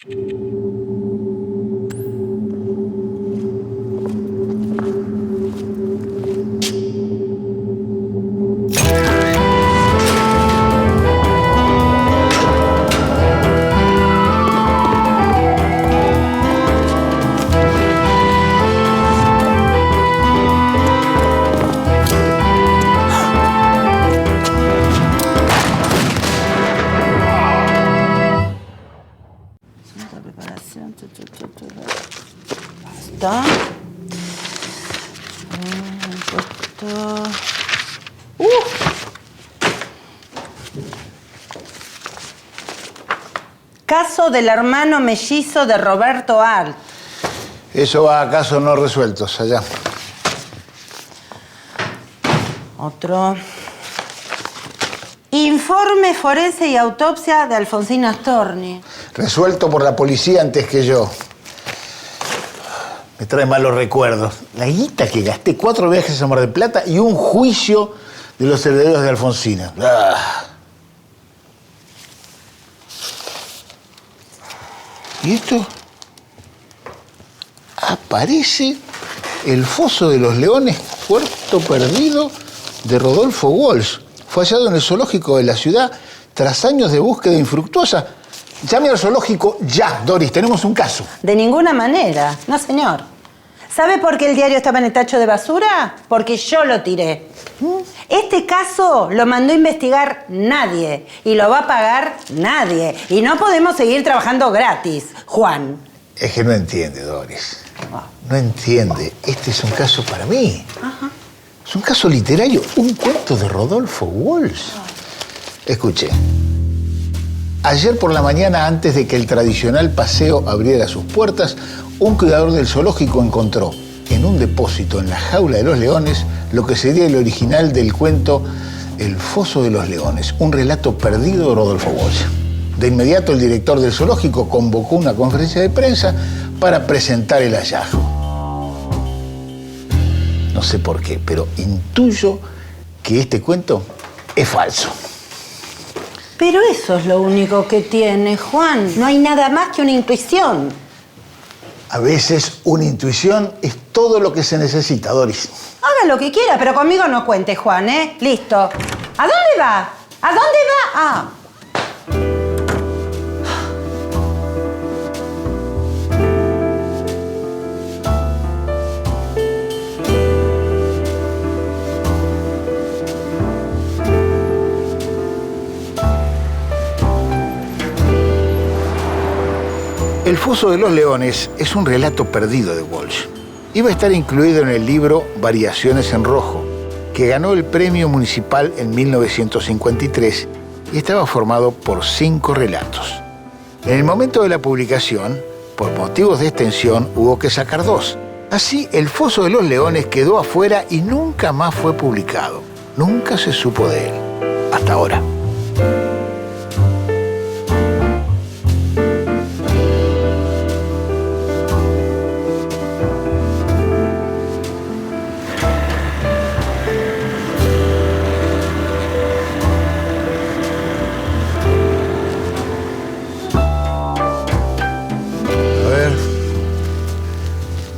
Basta. Caso del hermano mellizo de Roberto Alt. Eso va a casos no resueltos, allá. Otro. Informe forense y autopsia de Alfonsina Storni. Resuelto por la policía antes que yo. Me trae malos recuerdos. La guita que gasté, 4 viajes a Mar del Plata y un juicio de los herederos de Alfonsina. ¿Y esto? Aparece el Foso de los Leones, puerto perdido de Rodolfo Walsh. Fue hallado en el zoológico de la ciudad tras años de búsqueda infructuosa. Llame al zoológico ya, Doris, tenemos un caso. De ninguna manera, no señor. ¿Sabe por qué el diario estaba en el tacho de basura? Porque yo lo tiré. Este caso lo mandó a investigar nadie y lo va a pagar nadie. Y no podemos seguir trabajando gratis, Juan. Es que no entiende, Doris. No entiende. Este es un caso para mí. Ajá. Es un caso literario, un cuento de Rodolfo Walsh. Escuche. Ayer por la mañana, antes de que el tradicional paseo abriera sus puertas, un cuidador del zoológico encontró en un depósito en la jaula de los leones lo que sería el original del cuento El Foso de los Leones, un relato perdido de Rodolfo Walsh. De inmediato el director del zoológico convocó una conferencia de prensa para presentar el hallazgo. No sé por qué, pero intuyo que este cuento es falso. Pero eso es lo único que tiene, Juan. No hay nada más que una intuición. A veces una intuición es todo lo que se necesita, Doris. Haga lo que quiera, pero conmigo no cuente, Juan, ¿eh? Listo. ¿A dónde va? ¿A dónde va? Ah. El Foso de los Leones es un relato perdido de Walsh. Iba a estar incluido en el libro Variaciones en Rojo, que ganó el premio municipal en 1953 y estaba formado por 5 relatos. En el momento de la publicación, por motivos de extensión, hubo que sacar 2. Así, El Foso de los Leones quedó afuera y nunca más fue publicado. Nunca se supo de él. Hasta ahora.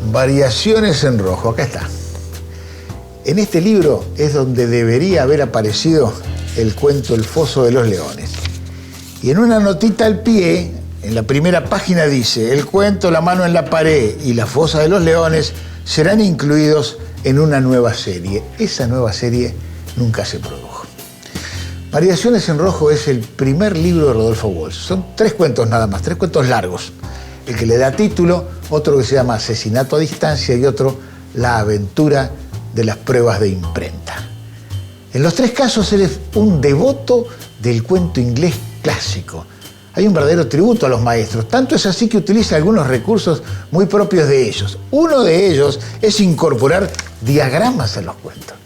Variaciones en Rojo, acá está. En este libro es donde debería haber aparecido el cuento El Foso de los Leones. Y en una notita al pie, en la primera página dice: el cuento La mano en la pared y La fosa de los leones serán incluidos en una nueva serie. Esa nueva serie nunca se produjo. Variaciones en Rojo es el primer libro de Rodolfo Walsh. Son 3 cuentos nada más, 3 cuentos largos. El que le da título, otro que se llama Asesinato a distancia y otro La aventura de las pruebas de imprenta. En los 3 casos él es un devoto del cuento inglés clásico. Hay un verdadero tributo a los maestros. Tanto es así que utiliza algunos recursos muy propios de ellos. Uno de ellos es incorporar diagramas a los cuentos.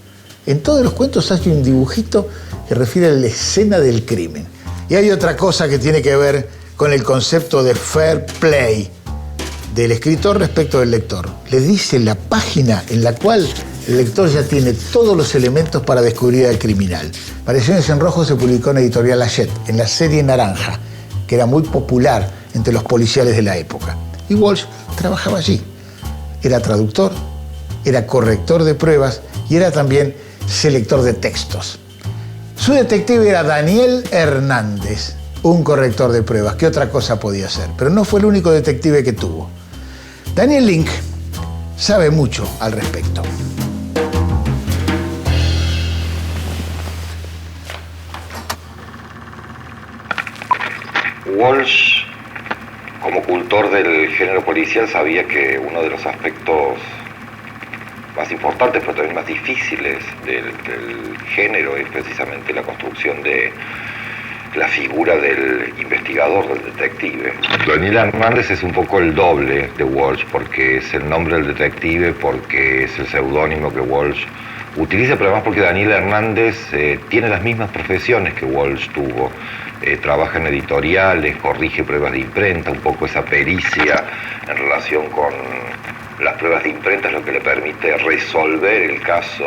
En todos los cuentos hay un dibujito que refiere a la escena del crimen. Y hay otra cosa que tiene que ver con el concepto de fair play del escritor respecto del lector. Le dice la página en la cual el lector ya tiene todos los elementos para descubrir al criminal. Variaciones en Rojo se publicó en Editorial Hachette, en la serie Naranja, que era muy popular entre los policiales de la época. Y Walsh trabajaba allí. Era traductor, era corrector de pruebas y era también selector de textos. Su detective era Daniel Hernández, un corrector de pruebas. ¿Qué otra cosa podía ser? Pero no fue el único detective que tuvo. Daniel Link sabe mucho al respecto. Walsh, como cultor del género policial, sabía que uno de los aspectos más importantes, pero también más difíciles del género es precisamente la construcción de la figura del investigador, del detective. Daniel Hernández es un poco el doble de Walsh, porque es el nombre del detective, porque es el seudónimo que Walsh utiliza, pero además porque Daniel Hernández tiene las mismas profesiones que Walsh tuvo. Trabaja en editoriales, corrige pruebas de imprenta, un poco esa pericia en relación con las pruebas de imprenta es lo que le permite resolver el caso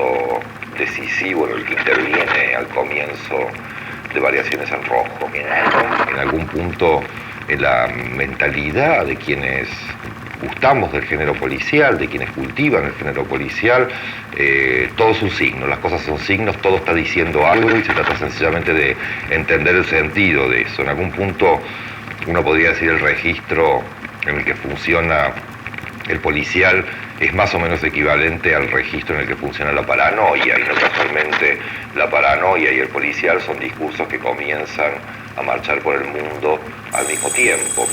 decisivo en el que interviene al comienzo de Variaciones en Rojo. En algún punto la mentalidad de quienes gustamos del género policial, de quienes cultivan el género policial, todo es un signo, las cosas son signos, todo está diciendo algo y se trata sencillamente de entender el sentido de eso. En algún punto uno podría decir el registro en el que funciona el policial es más o menos equivalente al registro en el que funciona la paranoia, y no casualmente la paranoia y el policial son discursos que comienzan a marchar por el mundo al mismo tiempo.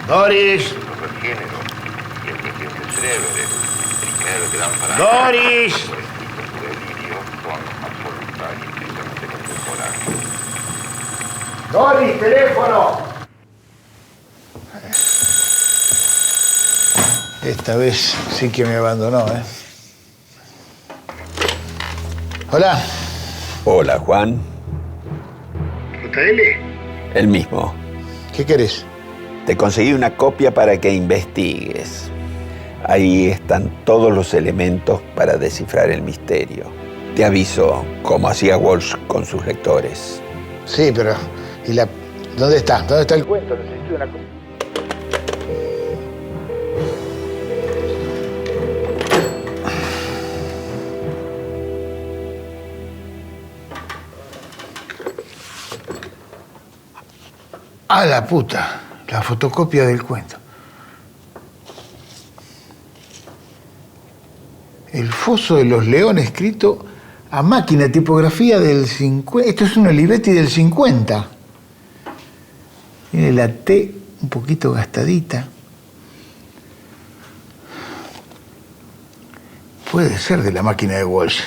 Doris. Doris. Doris, teléfono. Esta vez sí que me abandonó, ¿eh? Hola. Hola, Juan. ¿JL? El mismo. ¿Qué querés? Te conseguí una copia para que investigues. Ahí están todos los elementos para descifrar el misterio. Te aviso, como hacía Walsh con sus lectores. Sí, pero... ¿Dónde está? ¿Dónde está el cuento? Necesito una copia. ¡A la puta! La fotocopia del cuento. El foso de los leones escrito a máquina, tipografía del 50. Esto es un Olivetti del 50. Tiene la T un poquito gastadita. Puede ser de la máquina de Walsh.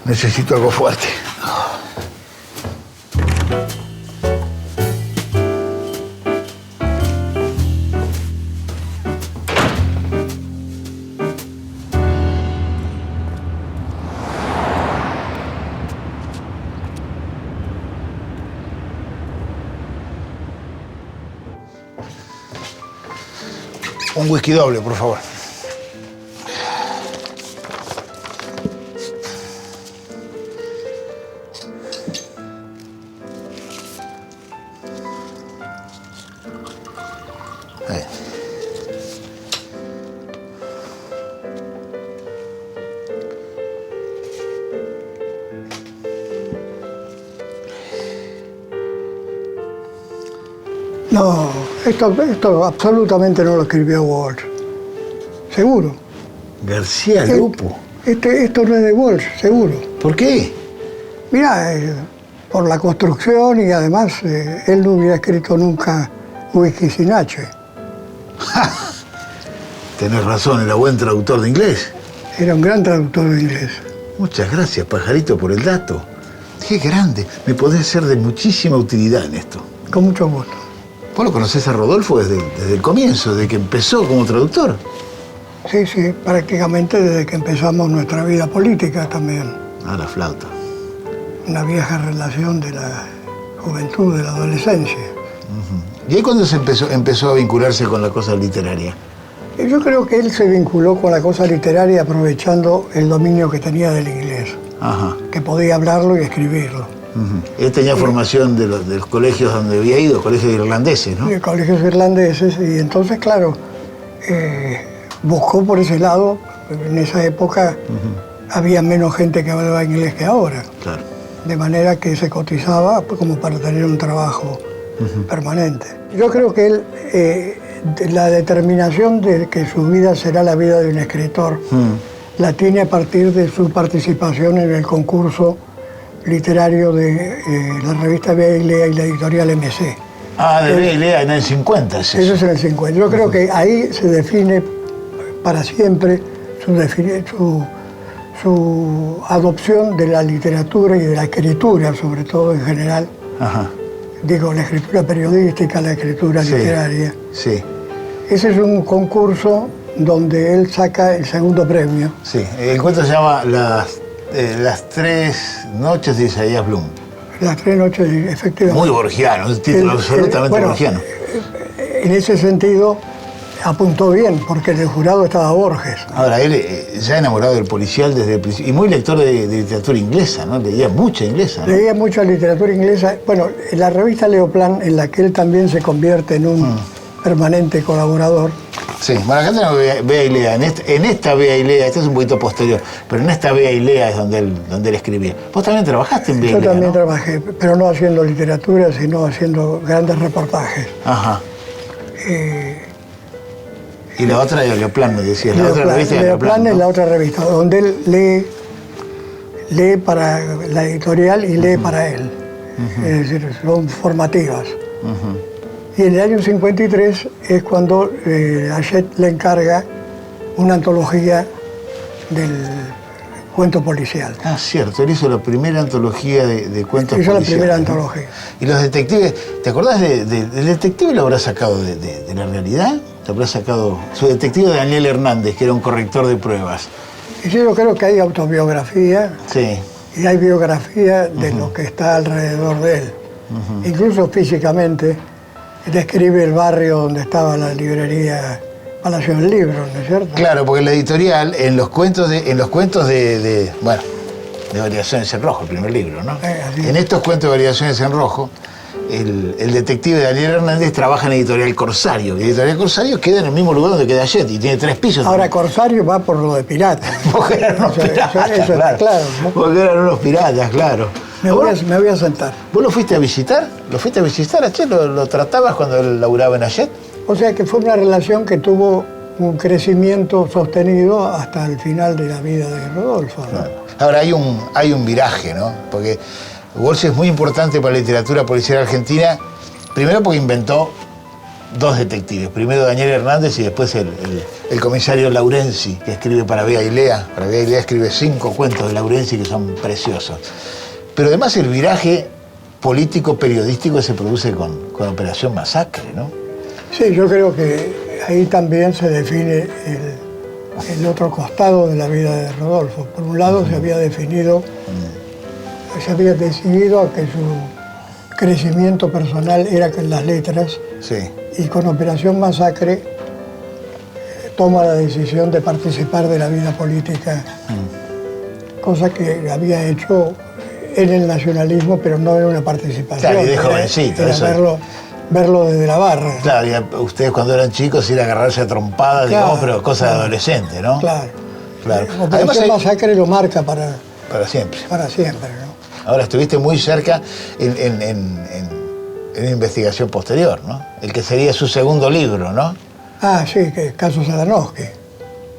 Necesito algo fuerte. Un whisky doble, por favor. Ahí. No, esto absolutamente no lo escribió Walsh. Seguro. García Lupo. Esto no es de Walsh, seguro. ¿Por qué? Mirá, por la construcción y además él no hubiera escrito nunca Whisky sin H. Tenés razón, era buen traductor de inglés. Era un gran traductor de inglés. Muchas gracias, pajarito, por el dato. Qué grande. Me podés ser de muchísima utilidad en esto. Con mucho gusto. ¿Vos lo conocés a Rodolfo desde el comienzo, desde que empezó como traductor? Sí, sí, prácticamente desde que empezamos nuestra vida política también. Ah, la flauta. Una vieja relación de la juventud, de la adolescencia. ¿Y ahí cuándo se empezó a vincularse con la cosa literaria? Y yo creo que él se vinculó con la cosa literaria aprovechando el dominio que tenía del inglés. Ajá. Que podía hablarlo y escribirlo. Él tenía formación de los colegios donde había ido, colegios irlandeses, ¿no? De colegios irlandeses, y entonces, claro, buscó por ese lado. En esa época había menos gente que hablaba inglés que ahora. Claro. De manera que se cotizaba como para tener un trabajo permanente. Yo creo que él, la determinación de que su vida será la vida de un escritor, la tiene a partir de su participación en el concurso literario de la revista Vea y Lea y la editorial MC. Ah, de Vea y Lea en el 50, ¿es eso? Eso es en el 50. Yo creo que ahí se define para siempre su adopción de la literatura y de la escritura, sobre todo en general. Ajá. Digo, la escritura periodística, la escritura literaria. Sí. Ese es un concurso donde él saca el segundo premio. Sí, el cuento se llama Las 3 noches de Isaías Bloom. Las 3 noches, efectivamente. Muy borgiano, un título absolutamente borgiano. En ese sentido, apuntó bien, porque en el jurado estaba Borges. Ahora, él ya enamorado del policial desde el principio, y muy lector de literatura inglesa, ¿no? Leía mucha inglesa, ¿no? Leía mucha literatura inglesa. Bueno, en la revista Leoplan, en la que él también se convierte en un permanente colaborador. Sí, bueno, acá tenemos Vea y Lea. En esta Vea y Lea, este es un poquito posterior, pero en esta Vea y Lea es donde él escribía. Vos también trabajaste en Vea y Lea, Yo también ¿no? trabajé, pero no haciendo literatura, sino haciendo grandes reportajes. Ajá. Y la otra de Leoplan, me decías, la otra revista de Leoplan, ¿no? es la otra revista, donde él lee para la editorial y lee para él. Es decir, son formativas. Y en el año 53 es cuando Hachette le encarga una antología del cuento policial. Ah, cierto, él hizo la primera antología de cuentos Hizo la policiales, primera ¿no? antología. Y los detectives, ¿te acordás del detective? ¿Lo habrá sacado de la realidad? ¿Te habrá sacado su detective Daniel Hernández, que era un corrector de pruebas? Y yo creo que hay autobiografía Sí. y hay biografía de lo que está alrededor de él. Incluso físicamente, describe el barrio donde estaba la librería Palacio del Libro, ¿no es cierto? Claro, porque la editorial, en los cuentos de Variaciones en Rojo, el primer libro, ¿no? Así. En estos cuentos de Variaciones en Rojo, el detective Daniel Hernández trabaja en Editorial Corsario. Y Editorial Corsario queda en el mismo lugar donde queda Hachette y tiene 3 pisos. Ahora, Corsario va por lo de pirata. Porque eran unos piratas, eso está claro, ¿no? Porque eran unos piratas, claro. Me voy a sentar. ¿Vos lo fuiste a visitar? ¿Lo fuiste a visitar, Hachette? ¿Lo tratabas cuando él laburaba en Hachette? O sea que fue una relación que tuvo un crecimiento sostenido hasta el final de la vida de Rodolfo, ¿no? Claro. Ahora hay un viraje, ¿no? Porque Walsh es muy importante para la literatura policial argentina, primero porque inventó 2 detectives, primero Daniel Hernández y después el comisario Laurenzi, que escribe para Vea y Lea. Para Vea y Lea escribe 5 cuentos de Laurenzi que son preciosos. Pero además el viraje político-periodístico se produce con Operación Masacre, ¿no? Sí, yo creo que ahí también se define el otro costado de la vida de Rodolfo. Por un lado se había decidido a que su crecimiento personal era con las letras, Sí. y con Operación Masacre toma la decisión de participar de la vida política, cosa que había hecho en el nacionalismo, pero no era una participación. Claro, y de jovencito, Era eso. verlo desde la barra. Claro, y ustedes cuando eran chicos ir a agarrarse a trompadas, Claro, digamos, pero cosa de claro. adolescente, ¿no? Claro. Claro. Operación Además, Masacre lo marca para siempre. ¿no? Ahora estuviste muy cerca en investigación posterior, ¿no? El que sería su segundo libro, ¿no? Ah, sí, que es Caso Sadanowski.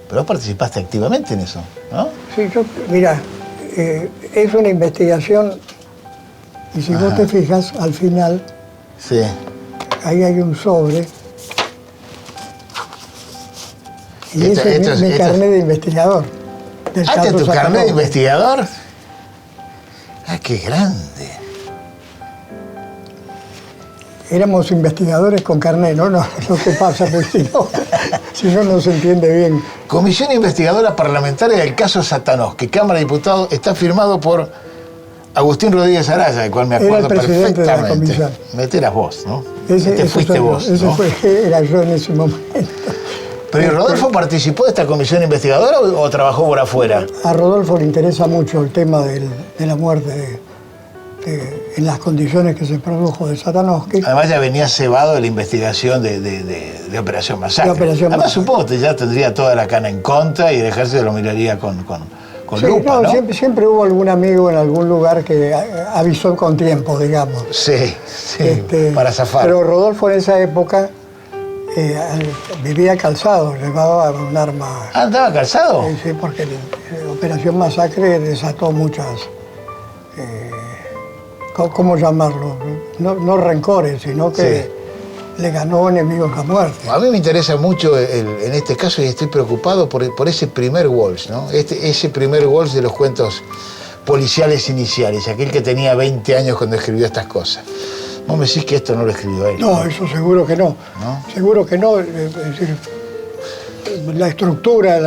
Pero vos participaste activamente en eso, ¿no? Sí, mira, es una investigación, y si vos te fijas, al final, Sí. ahí hay un sobre, y ese es mi carnet de investigador. del ¿Ah, caso tu carnet de Sadanowski. investigador? ¡Ah, qué grande! Éramos investigadores con carnet, ¿no? No, lo que pasa, porque si no, no se entiende bien. Comisión Investigadora Parlamentaria del caso Satanowski, Cámara de Diputados, está firmado por Agustín Rodríguez Araya, del cual me Era el acuerdo presidente de la perfectamente. comisión. Meté eras vos, ¿no? Ese fuiste soy yo, vos, ese ¿no? era yo en ese momento. ¿Pero ¿y Rodolfo participó de esta comisión investigadora o trabajó por afuera? A Rodolfo le interesa mucho el tema de la muerte en las condiciones que se produjo de Satanovsky. Además ya venía cebado de la investigación de Operación Masacre. De Operación Además Masacre. supongo que ya tendría toda la cana en contra y el ejército lo miraría con Sí, lupa, ¿no? Siempre hubo algún amigo en algún lugar que avisó con tiempo, digamos. Sí, para zafar. Pero Rodolfo en esa época vivía calzado, llevaba un arma. Ah, ¿andaba calzado? Sí, porque la Operación Masacre desató muchas, ¿cómo llamarlo? No rencores, sino que le ganó enemigos a muerte. A mí me interesa mucho en este caso y estoy preocupado por ese primer Walsh, ¿no? Ese primer Walsh de los cuentos policiales iniciales, aquel que tenía 20 años cuando escribió estas cosas. Vos me decís que esto no lo escribió él. No, eso seguro que no. ¿No? Seguro que no. Es decir, la estructura,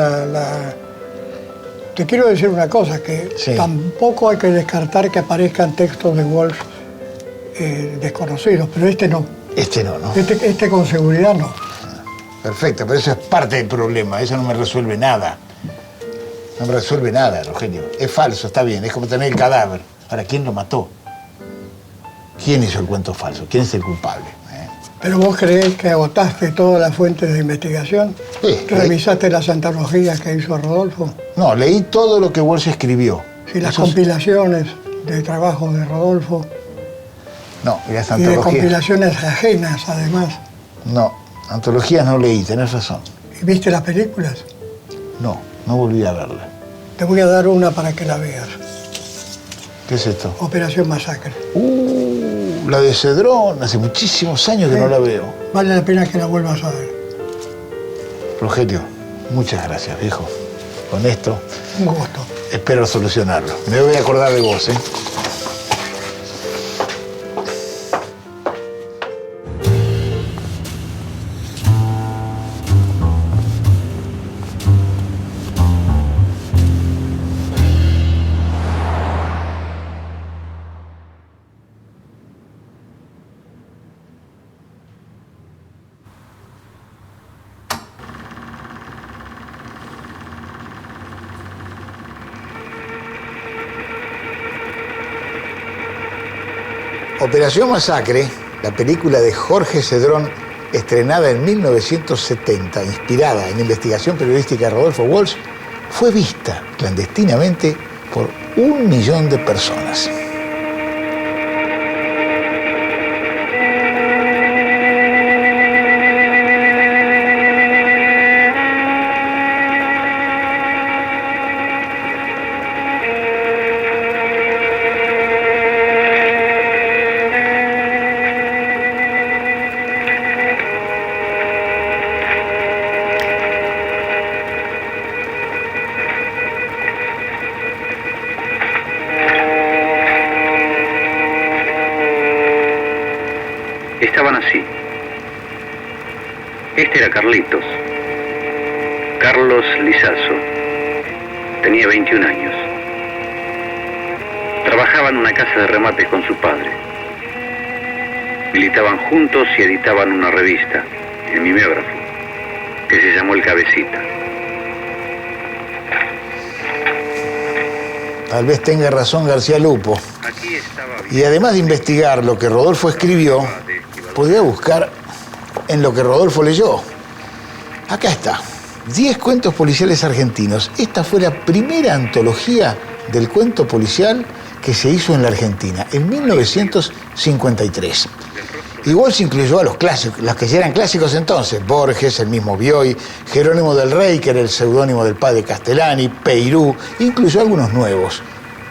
Te quiero decir una cosa, que Sí. tampoco hay que descartar que aparezcan textos de Walsh desconocidos, pero este no. Este no, ¿no? Este con seguridad no. Perfecto, pero eso es parte del problema, eso no me resuelve nada. No me resuelve nada, Rogelio. Es falso, está bien, es como tener el cadáver. Ahora, ¿quién lo mató? ¿Quién hizo el cuento falso? ¿Quién es el culpable? Pero vos creés que agotaste todas las fuentes de investigación. Sí. ¿Revisaste las antologías que hizo Rodolfo? No, leí todo lo que Walsh escribió. Sí, las Eso es- compilaciones de trabajos de Rodolfo No, y las y de antologías. compilaciones ajenas, además. No, antologías no leí, tenés razón. ¿Y viste las películas? No volví a verla. Te voy a dar una para que la veas. ¿Qué es esto? Operación Masacre. La de Cedrón, hace muchísimos años que no la veo. Vale la pena que la vuelvas a ver. Rogelio, muchas gracias, viejo. Con esto Un gusto. espero solucionarlo. Me voy a acordar de vos, ¿eh? Operación Masacre, la película de Jorge Cedrón, estrenada en 1970, inspirada en la investigación periodística de Rodolfo Walsh, fue vista clandestinamente por 1 millón de personas. Estaban así. Este era Carlitos. Carlos Lizazo. Tenía 21 años. Trabajaba en una casa de remates con su padre. Militaban juntos y editaban una revista, el mimeógrafo, que se llamó El Cabecita. Tal vez tenga razón García Lupo. Aquí estaba Y además de investigar lo que Rodolfo escribió, podría buscar en lo que Rodolfo leyó. Acá está, 10 cuentos policiales argentinos. Esta fue la primera antología del cuento policial que se hizo en la Argentina, en 1953. Igual se incluyó a los clásicos, los que ya eran clásicos entonces, Borges, el mismo Bioy, Jerónimo del Rey, que era el seudónimo del padre Castellani, Peirú, incluyó algunos nuevos,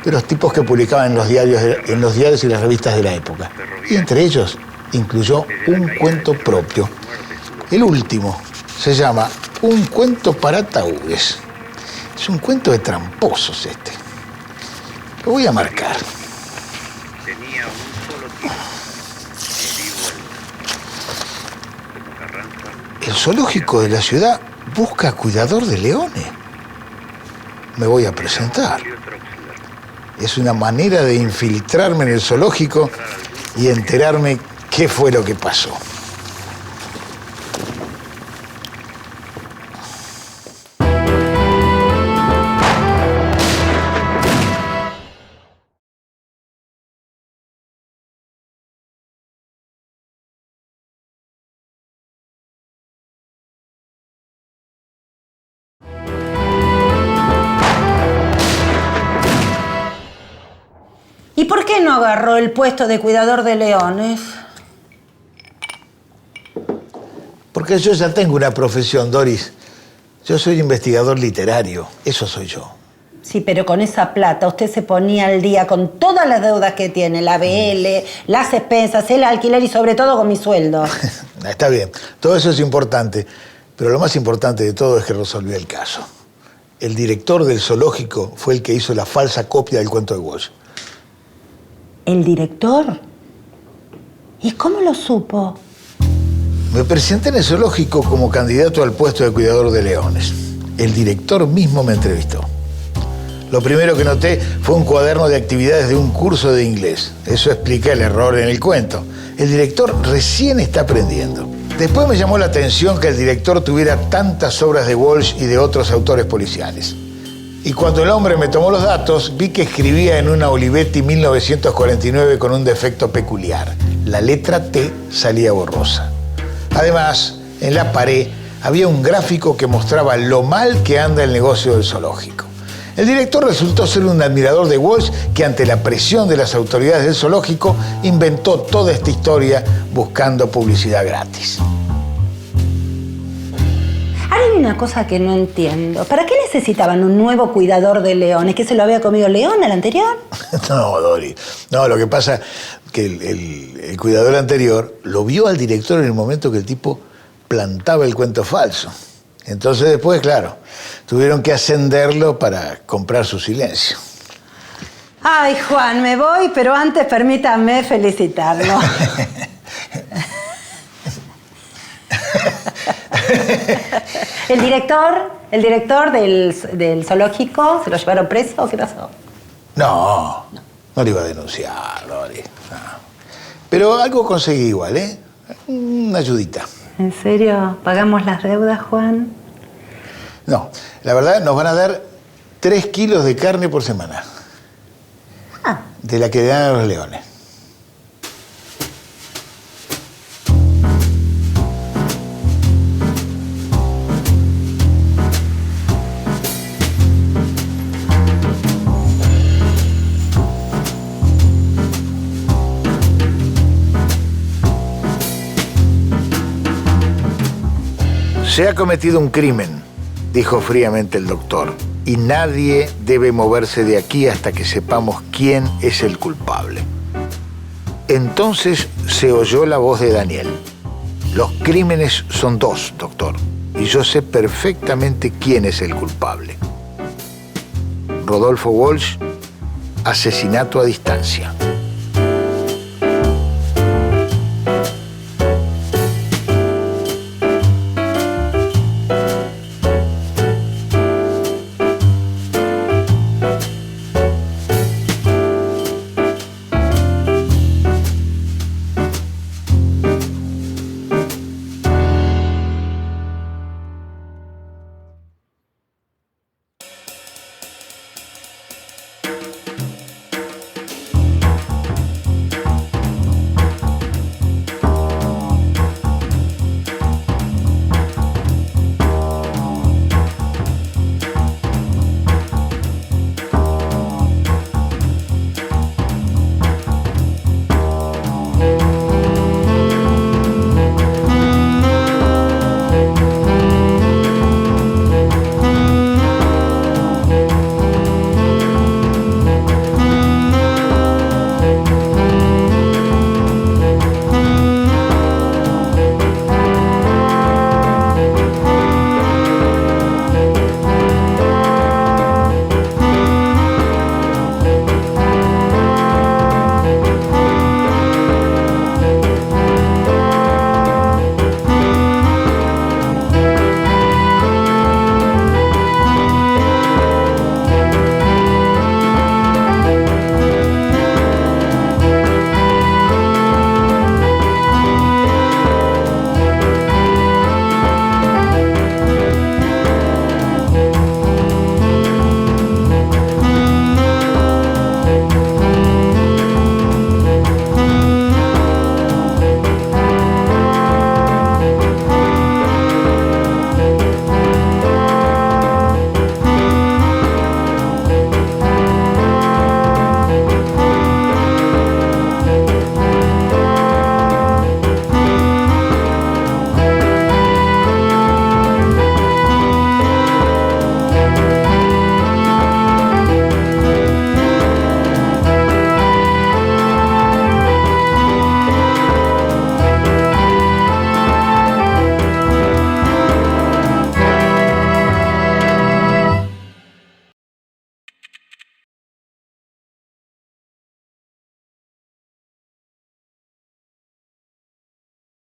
de los tipos que publicaban en los diarios y las revistas de la época. Y entre ellos incluyó un cuento propio. El último se llama Un cuento para ataúdes. Es un cuento de tramposos este. Lo voy a marcar. tenía un solo tiro. El zoológico de la ciudad busca cuidador de leones. Me voy a presentar. Es una manera de infiltrarme en el zoológico y enterarme qué fue lo que pasó. ¿Y por qué no agarró el puesto de cuidador de leones? Porque yo ya tengo una profesión, Doris. Yo soy investigador literario, eso soy yo. Sí, pero con esa plata usted se ponía al día con todas las deudas que tiene, la BL, las expensas, el alquiler y sobre todo con mi sueldo. Está bien, todo eso es importante, pero lo más importante de todo es que resolvió el caso. El director del zoológico fue el que hizo la falsa copia del cuento de Walsh. ¿El director? ¿Y cómo lo supo? Me presenté en el zoológico como candidato al puesto de cuidador de leones. El director mismo me entrevistó. Lo primero que noté fue un cuaderno de actividades de un curso de inglés. Eso explica el error en el cuento. El director recién está aprendiendo. Después me llamó la atención que el director tuviera tantas obras de Walsh y de otros autores policiales. Y cuando el hombre me tomó los datos, vi que escribía en una Olivetti 1949 con un defecto peculiar. La letra T salía borrosa. Además, en la pared había un gráfico que mostraba lo mal que anda el negocio del zoológico. El director resultó ser un admirador de Walsh que, ante la presión de las autoridades del zoológico, inventó toda esta historia buscando publicidad gratis. Ahora hay una cosa que no entiendo. ¿Para qué necesitaban un nuevo cuidador de leones? ¿Que se lo había comido León al anterior? No, Dori. No, lo que pasa es que el cuidador anterior lo vio al director en el momento que el tipo plantaba el cuento falso. Entonces después, claro, tuvieron que ascenderlo para comprar su silencio. Ay, Juan, me voy, pero antes permítame felicitarlo. ¿El director del zoológico, se lo llevaron preso o qué pasó? No le iba a denunciar, Dori. No. Pero algo conseguí igual, ¿eh? Una ayudita. ¿En serio? ¿Pagamos las deudas, Juan? No, la verdad nos van a dar 3 kilos de carne por semana. Ah. De la que dan a los leones. Se ha cometido un crimen, dijo fríamente el doctor, y nadie debe moverse de aquí hasta que sepamos quién es el culpable. Entonces se oyó la voz de Daniel. Los crímenes son 2, doctor, y yo sé perfectamente quién es el culpable. Rodolfo Walsh, asesinato a distancia.